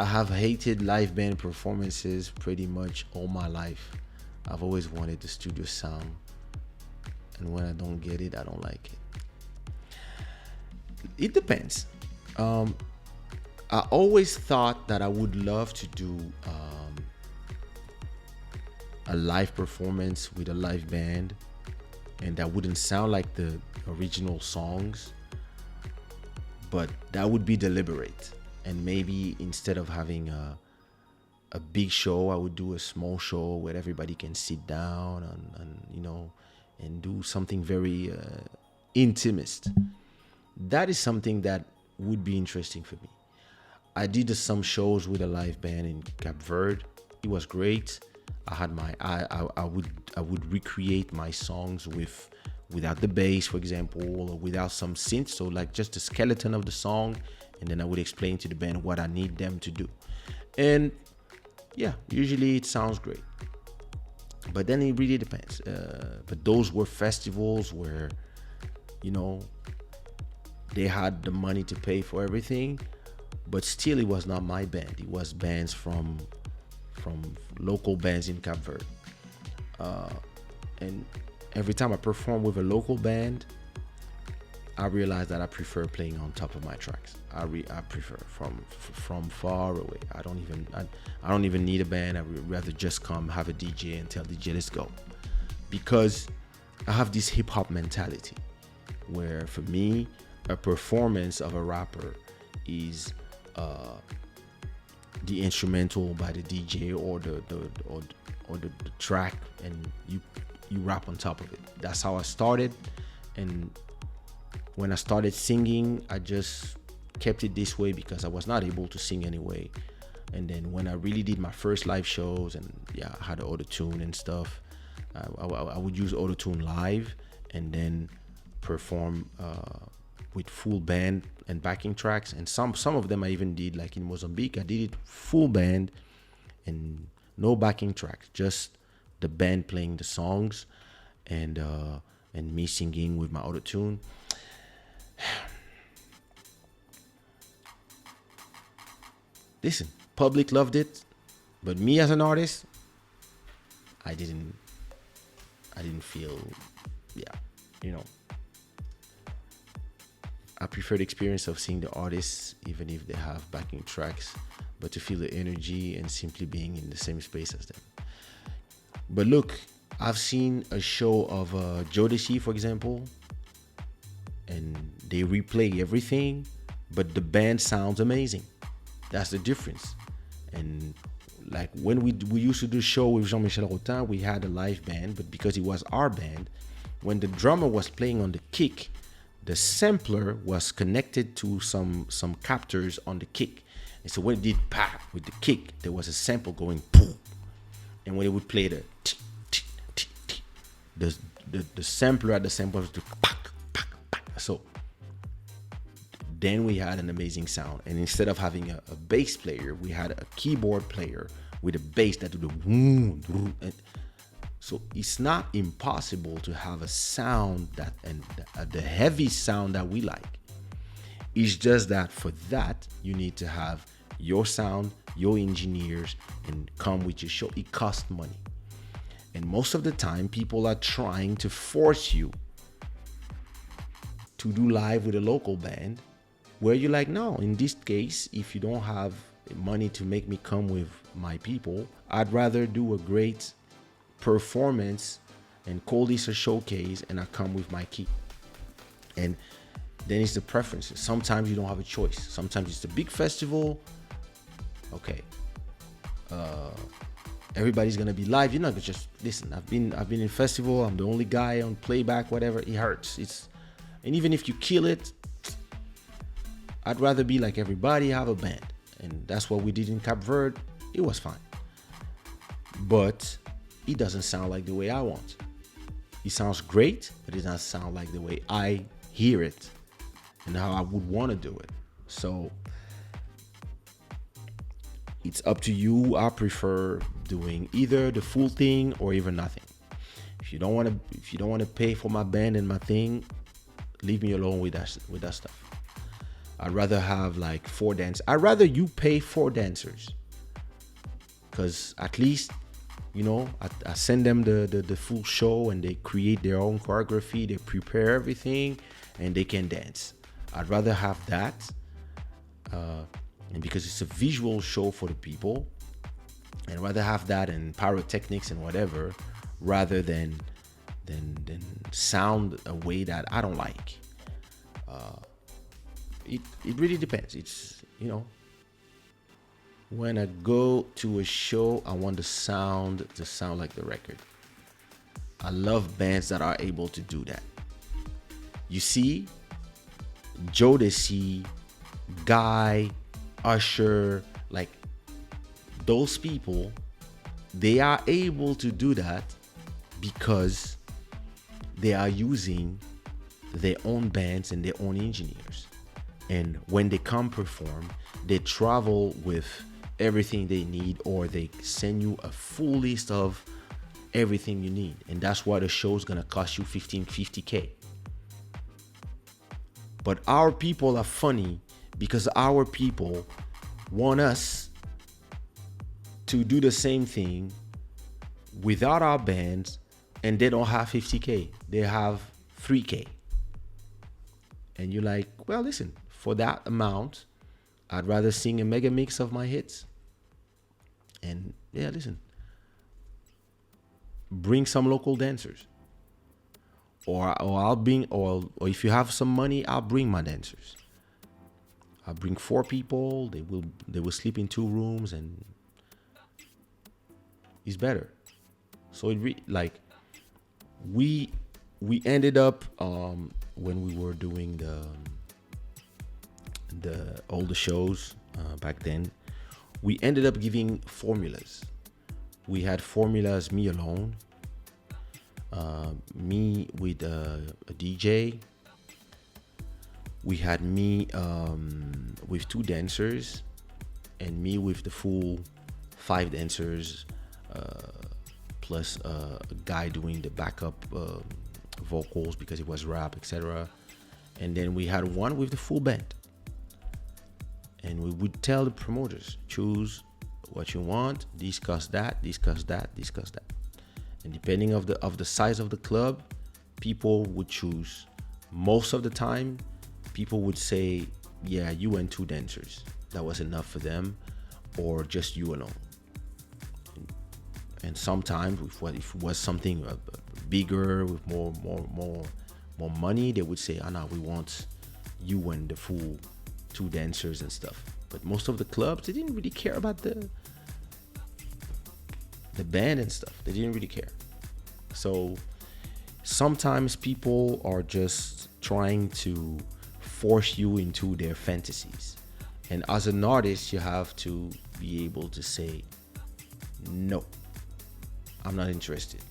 I have hated live band performances pretty much all my life. I've always wanted the studio sound, and when I don't get it, I don't like it. It depends. Um, I always thought that I would love to do a live performance with a live band, and that wouldn't sound like the original songs, but that would be deliberate. And maybe instead of having a big show, I would do a small show where everybody can sit down and do something very intimate. That is something that would be interesting for me. I did some shows with a live band in Cape Verde. It was great. I had I would recreate my songs without the bass, for example, or without some synth. So like just the skeleton of the song, and then I would explain to the band what I need them to do. And yeah, usually it sounds great. But then it really depends. But those were festivals where, you know, they had the money to pay for everything, but still it was not my band. It was bands from local bands in Cape Verde. And every time I perform with a local band, I realize that I prefer playing on top of my tracks. I prefer from far away. I don't even need a band. I would rather just come have a DJ and tell DJ let's go, because I have this hip hop mentality where for me a performance of a rapper is the instrumental by the DJ or the track, and you rap on top of it. That's how I started, and when I started singing, I just kept it this way because I was not able to sing anyway. And then when I really did my first live shows, and yeah, I had auto tune and stuff, I would use auto tune live and then perform with full band and backing tracks. And some of them I even did, like in Mozambique, I did it full band and no backing tracks, just the band playing the songs and me singing with my auto tune. Listen, public loved it, but me as an artist, I didn't feel, yeah, you know. I prefer the experience of seeing the artists, even if they have backing tracks, but to feel the energy and simply being in the same space as them. But look, I've seen a show of Jodeci, for example, and they replay everything, but the band sounds amazing. That's the difference. And like when we used to do show with Jean-Michel Rotin, we had a live band, but because it was our band, when the drummer was playing on the kick, the sampler was connected to some captors on the kick. And so when it did pop with the kick, there was a sample going boom. And when it would play the tick, tick, tick, tick, the sampler at the sample was the pack, pack, pack. So then we had an amazing sound. And instead of having a bass player, we had a keyboard player with a bass that did the boom. So it's not impossible to have a sound that, and the heavy sound that we like. It's just that for that, you need to have your sound, your engineers, and come with your show. It costs money. And most of the time, people are trying to force you to do live with a local band, where you're like, no, in this case, if you don't have money to make me come with my people, I'd rather do a great performance and call this a showcase, and I come with my key. And then it's the preferences. Sometimes you don't have a choice. Sometimes it's a big festival. Okay, everybody's gonna be live. You're not gonna just listen. I've been in festival. I'm the only guy on playback. Whatever. It hurts. And even if you kill it, I'd rather be like everybody, have a band, and that's what we did in Cape Verde. It was fine, but it doesn't sound like the way I want. It sounds great, but it doesn't sound like the way I hear it and how I would want to do it. So it's up to you. I prefer doing either the full thing or even nothing. If you don't want to pay for my band and my thing, leave me alone with that stuff. I'd rather have like 4 dancers. I'd rather you pay 4 dancers, because at least, you know, I send them the full show, and they create their own choreography, they prepare everything, and they can dance. I'd rather have that, and because it's a visual show for the people, and I'd rather have that and pyrotechnics and whatever, rather than sound a way that I don't like. It really depends. It's, you know, when I go to a show, I want the sound to sound like the record. I love bands that are able to do that. You see, Jodeci, Guy, Usher, like those people, they are able to do that because they are using their own bands and their own engineers. And when they come perform, they travel with everything they need, or they send you a full list of everything you need. And that's why the show is gonna cost you 50K. But our people are funny because our people want us to do the same thing without our bands, and they don't have 50K. They have 3K. And you're like, well, listen, for that amount, I'd rather sing a mega mix of my hits. And yeah, listen, bring some local dancers. Or I'll bring, or if you have some money, I'll bring my dancers. I'll bring 4 people. They will sleep in 2 rooms, and it's better. So we ended up when we were doing all the shows back then, we ended up giving formulas. We had formulas, me alone, me with a DJ. We had me with 2 dancers, and me with the full 5 dancers, plus a guy doing the backup vocals because it was rap, etc. And then we had one with the full band. And we would tell the promoters, choose what you want, discuss that. And depending of the size of the club, people would choose. Most of the time, people would say, yeah, you and 2 dancers. That was enough for them, or just you alone. And sometimes, if it was something bigger with more money, they would say, no, we want you and the full 2 dancers and stuff. But most of the clubs, they didn't really care about the band and stuff. They didn't really care. So sometimes people are just trying to force you into their fantasies. And as an artist, you have to be able to say, no, I'm not interested.